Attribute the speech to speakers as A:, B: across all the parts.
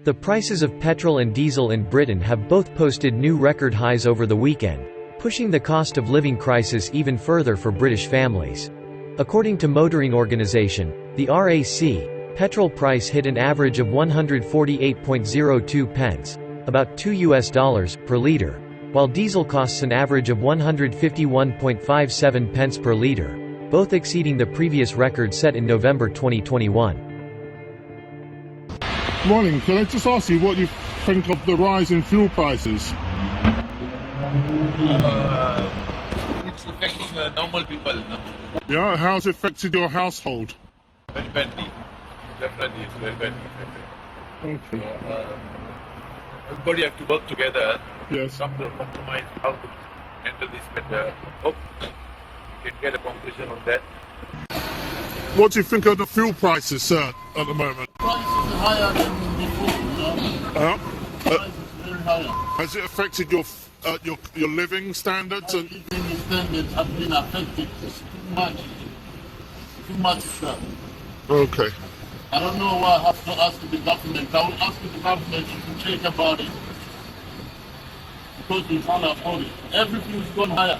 A: The prices of petrol and diesel in Britain have both posted new record highs over the weekend, pushing the cost of living crisis even further for British families. According to motoring organisation, the RAC, petrol price hit an average of 148.02 pence, about $2 per litre, while diesel costs an average of 151.57 pence per litre, both exceeding the previous record set in November 2021.
B: Morning, can I just ask you what you think of the rise in fuel prices?
C: It's affecting normal people. No?
B: Yeah, how's it affected your household?
C: Very badly. Definitely, it's very badly affected.
B: Okay.
C: Everybody have to work together.
B: Yes.
C: Come to a compromise how to handle this better. Hope we can get a conclusion on that.
B: What do you think of the fuel prices, sir, at the moment?
D: Prices are higher than before. Prices very higher.
B: Has it affected your living standards? And
D: Living standards have been affected too much, sir.
B: okay.
D: I don't know why I have to ask the government. I will ask the government to think about it. Because we can't afford it. Everything's gone higher.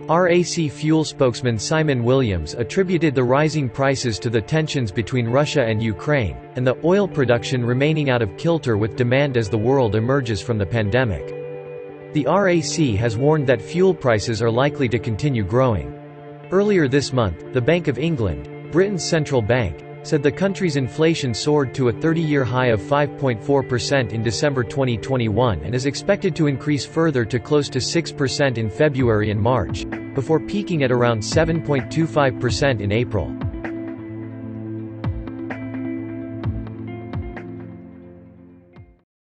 A: RAC fuel spokesman Simon Williams attributed the rising prices to the tensions between Russia and Ukraine, and the oil production remaining out of kilter with demand as the world emerges from the pandemic. The RAC has warned that fuel prices are likely to continue growing. Earlier this month, the Bank of England, Britain's central bank, said the country's inflation soared to a 30-year high of 5.4% in December 2021 and is expected to increase further to close to 6% in February and March, before peaking at around 7.25% in April.